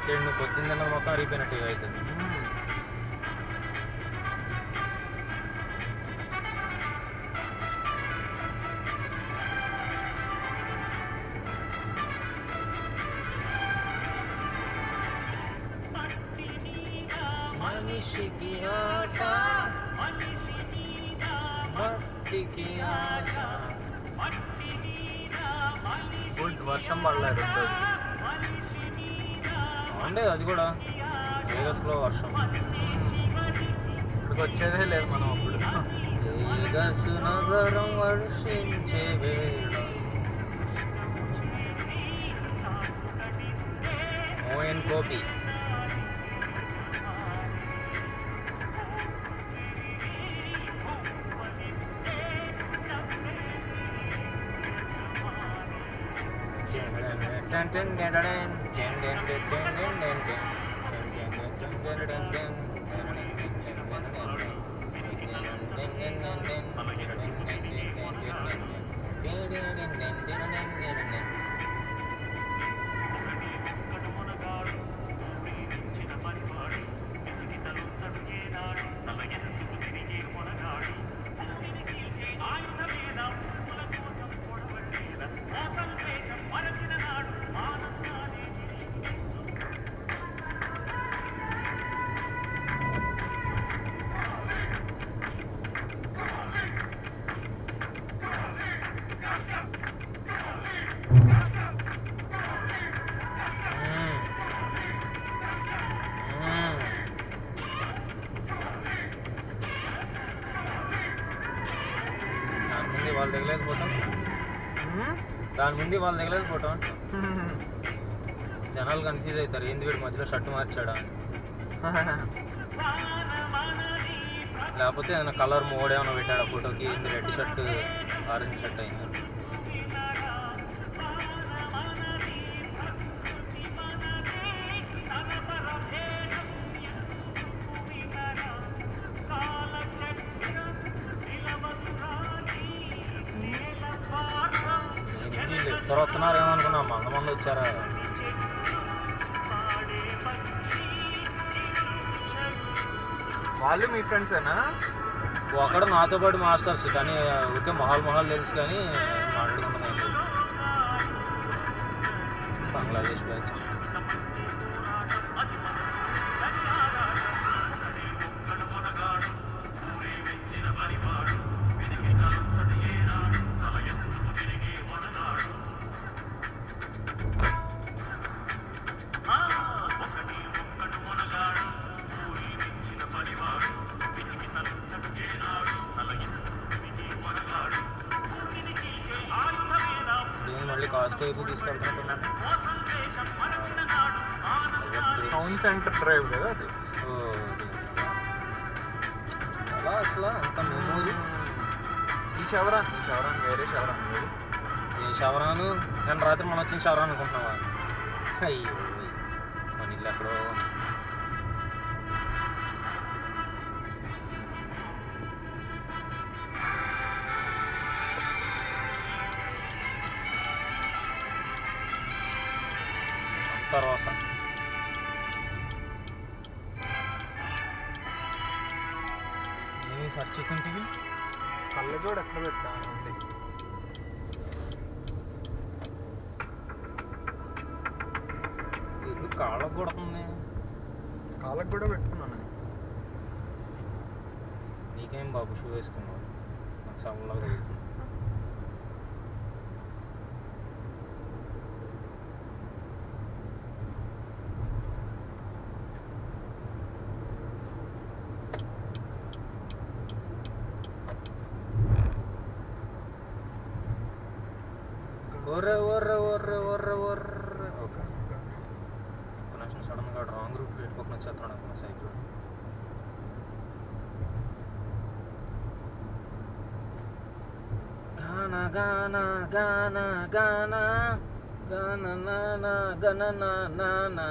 చెడు పొద్దున్న తిన్నది మొత్తం అరిగిపోయినట్టు అవుతుంది. మనిషికి ఆశ మట్టికి ఆశ. వర్షం పడలేదు ఉండేది అది కూడా వేగస్లో వర్షం. ఇక్కడికి వచ్చేదే లేదు మనం అప్పుడు. వేగస్ నగరం వర్షించే వేళ. ఓఎన్ గోపి. వాళ్ళు దిగలేకపోతాం. దాని ముందు వాళ్ళు దిగలేకపోతాం. జనాలు కన్ఫ్యూజ్ అవుతారు, ఏంది వీడు మధ్యలో షర్ట్ మార్చాడా, లేకపోతే ఏదైనా కలర్ మోడ్ ఏమైనా పెట్టాడా ఫోటోకి, ఏంది రెడ్ షర్ట్ ఆరెంజ్ షర్ట్ అయింది. ఇద్దరు వస్తున్నారు ఏమనుకున్నా, మంది వచ్చారా. వాళ్ళు మీ ఫ్రెండ్సేనా? ఒకడు నాతో పాటు మాస్టర్స్, కానీ ఊరికే మొహాలు తెలుసు కానీ మాట్లాడుకుంటున్నాను. బంగ్లాదేశ్ బ్యాచ్. మళ్ళీ కాస్ట్ అయిపో తీసుకెళ్తున్నట్టున్నాను. టౌన్ సెంటర్ డ్రైవ్ కదా అది. అలా అసలు అంత మెమోరీ. ఈ శవరాన్ వేరే శవరాన్. ఏ శవరాను? నేను రాత్రి మనం వచ్చిన శవరాన్ అనుకుంటున్నావా? అయ్యో మన ఇల్లు ఎక్కడో. రోస ఏమి సర్చ్ చేసుకుంటుంది. కళ్ళజోడు ఎక్కడ పెట్టాను? ఎందుకు కాళ్ళకు కొడుతుంది? కాళ్ళకు కూడా పెట్టుకున్నాను. నీకేం బాబు షూ వేసుకున్నావు? నాకు చల్లగా తగ్గుతుంది. ఓకే కనెక్షన్ సడన్గా రాంగ్ రూట్ పెట్టుకోకుండా వచ్చేస్తున్నాడు అనుకున్న సైకిల్. గానా గానా గానా గానా గానా నానా గణనా నానా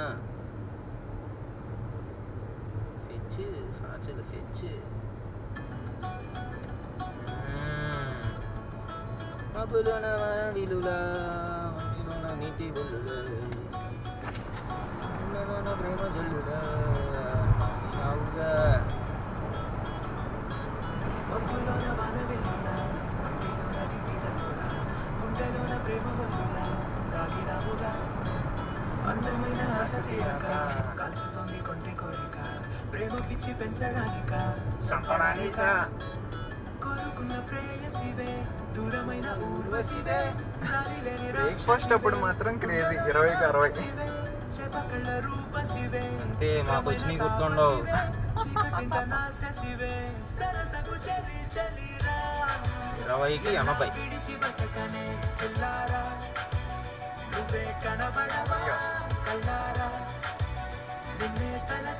ఫిచ్చు ఫాచలు ఫిచ్చు మబ్బులోన విలులా నీటి బొల్లులో చంపడానికా బ్రేక్ఫాస్ట్ అప్పుడు మాత్రం క్రేజీ 20కి 60. అంటే మాకు వచ్చినాయి గుర్తుండవు. 20కి 80.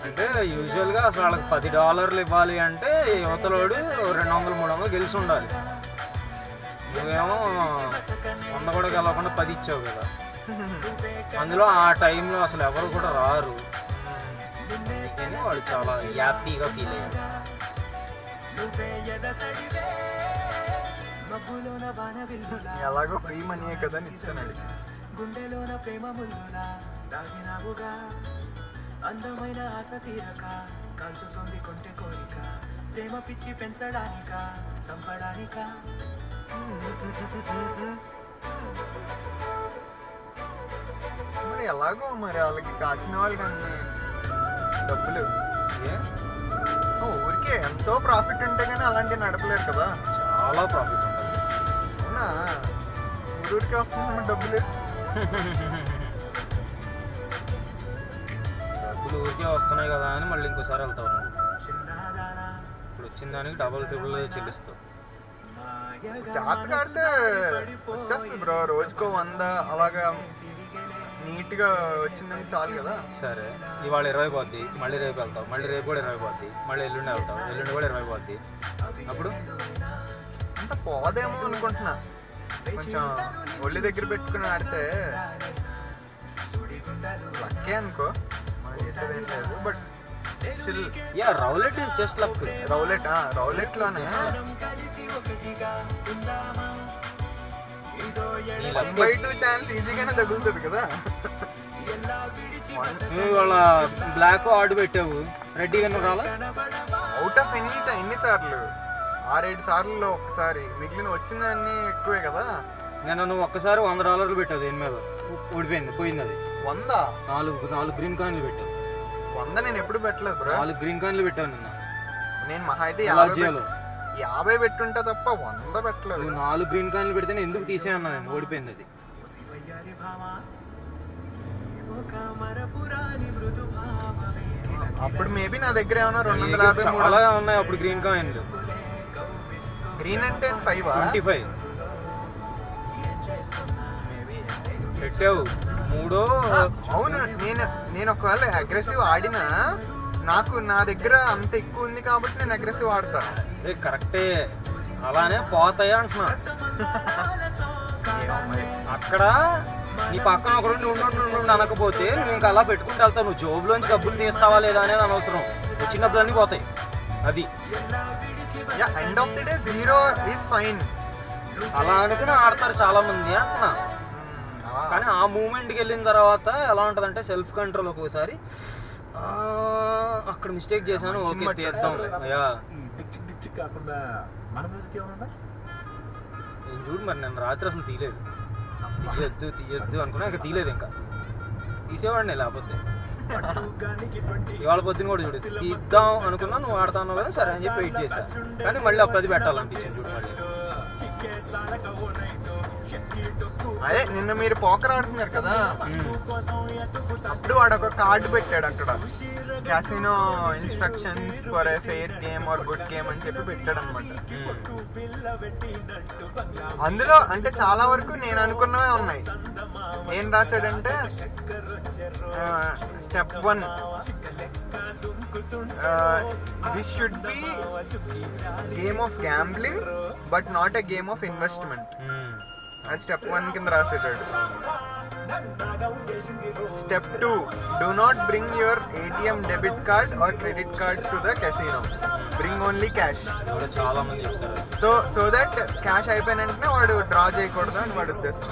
అంటే యూజువల్గా అసలు వాళ్ళకి $10 ఇవ్వాలి అంటే యువతలోడు 200-300 గెలిచి ఉండాలి. నువ్వేమో 100 కూడా గెలవకుండా 10 ఇచ్చావు కదా. అందులో ఆ టైంలో అసలు ఎవరు కూడా రారు. అందుకని వాడు చాలా హ్యాపీగా ఫీల్ అయ్యాడు. ఎలాగో ఫ్రీ మనీయే కదా అని ఇచ్చానండి. గుండెలోన ప్రేమ ముల్లులా దాగినావుగా, అందమైన ఆశ తీరక కాల్చుతుంది కొంటె కోరిక, ప్రేమ పిచ్చి పెంచడానిక చంపడానిక. మరి ఎలాగో మరి వాళ్ళకి కాచిన వాళ్ళకి అన్ని డబ్బులు ఊరికే ఎంతో ప్రాఫిట్ ఉంటే కానీ అలాంటివి నడపలేరు కదా. చాలా ప్రాఫిట్ ఉంటుంది. అవునా, ఊరికే వస్తుంది డబ్బులు. డబ్బులు ఊరికే వస్తున్నాయి కదా అని మళ్ళీ ఇంకోసారి వెళ్తావు నువ్వు. ఇప్పుడు వచ్చిన దానికి $3 చెల్లిస్తావు. జాతర ఆడితే వచ్చేస్తుంది బ్రో, రోజుకో 100 అలాగా నీట్గా వచ్చిందని చాలు కదా. సరే, ఇవాళ 20 పోద్ది, మళ్ళీ రేపు వెళ్తావు, మళ్ళీ రేపు కూడా 20 పోద్ది, మళ్ళీ ఎల్లుండి వెళ్తావు, ఎల్లుండి కూడా 20 పోద్ది. అప్పుడు అంత పోదేమో అనుకుంటున్నా. కొంచెం ఒళ్ళు దగ్గర పెట్టుకుని ఆడితే లక్కే అనుకో, మనం చేసేది ఏం లేదు. But still yeah, roulette is just luck. రౌలెట్లోనే 1/2 ఛాన్స్ ఈజీగానే తగులుతుంది కదా. నువ్వు ఇవాళ బ్లాక్ ఆర్డు పెట్టావు, రెడ్డిగా నువ్వు రాలా? అవుట్ ఆఫ్ ఎన్నిసార్లు 6-7 సార్లు ఒకసారి, మిగిలిన వచ్చిందన్నీ ఎక్కువే కదా. నేను నువ్వు ఒక్కసారి $100 పెట్టావు, దేని మీద ఓడిపోయింది, పోయింది అది. 100 4 గ్రీన్ కాయిన్లు పెట్టావు. 100 నేను ఎప్పుడు పెట్టలేదు బ్రో. 4 గ్రీన్ కాయిన్లు పెట్టావు నిన్న. నేను మహా అయితే లాజియాలో 50 పెట్టుంటా తప్ప 100 పెట్టలేదు. నువ్వు 4 గ్రీన్ కాయిన్లు పెడితే ఎందుకు తీసేయన్నా, నేను ఓడిపోయింది అది. అప్పుడు మేబీ నా దగ్గర ఏమన్నా 250 చాలా ఉన్నాయి అప్పుడు గ్రీన్ కాయిన్లు. గ్రీన్ అంటే 5 25 పెట్టావు, 3. అవును, నేను ఒకవేళ అగ్రెసివ్ ఆడినా నాకు నా దగ్గర అంత ఎక్కువ ఉంది కాబట్టి నేను అగ్రెసివ్ ఆడతా. కరెక్టే, అలానే పోతాయి అంటున్నా. అక్కడ నీ పక్కన ఒకరు ఉండి అనకపోతే నువ్వు ఇంకా అలా పెట్టుకుంటూ వెళ్తావు. నువ్వు జోబులోంచి డబ్బులు తీస్తావా లేదా అనేది అనవసరం, వచ్చిన డబ్బులన్నీ పోతాయి. అది end of the day 0 is fine. అలా అనుకుని ఆడతారు చాలా మంది అంటున్నా. కానీ ఆ మూమెంట్కి వెళ్ళిన తర్వాత ఎలా ఉంటుందంటే సెల్ఫ్ కంట్రోల్. ఒక్కోసారి అక్కడ మిస్టేక్ చేశాను, ఓకే తీద్దాం. నేను చూడు మరి, నేను రాత్రి అసలు తీయలేదు, తీయద్దు అనుకున్నా, ఇంకా తీయలేదు. ఇంకా తీసేవాడిని లేకపోతే. ఇవాళ పొద్దున కూడా చూడు, తీద్దాం అనుకున్నా, నువ్వు ఆడుతున్నావు కదా సరే అని చెప్పి వెయిట్ చేశా. కానీ మళ్ళీ అప్పుడు పెట్టాలనిపించింది చూడు మళ్ళీ. అదే నిన్న మీరు పోకర్ ఆడుతున్నారు కదా, అప్పుడు వాడు ఒక కార్డు పెట్టాడు అక్కడ, casino instructions for a fair game or good game అని చెప్పి పెట్టాడు అనమాట. అందులో అంటే చాలా వరకు నేను అనుకున్నవే ఉన్నాయి. ఏం రాశాడంటే step 1 this should be game of gambling but not a game of investment. అది స్టెప్ 1 కింద రాసేటాడు. Step 2 do not bring your ATM debit card or credit card to the casino, bring only cash. చాలా మంది చెప్తారు. So that cash అయిపోయిన వెంటనే వాడు draw చేయకూడదు అని వాడు ఉద్దేశం.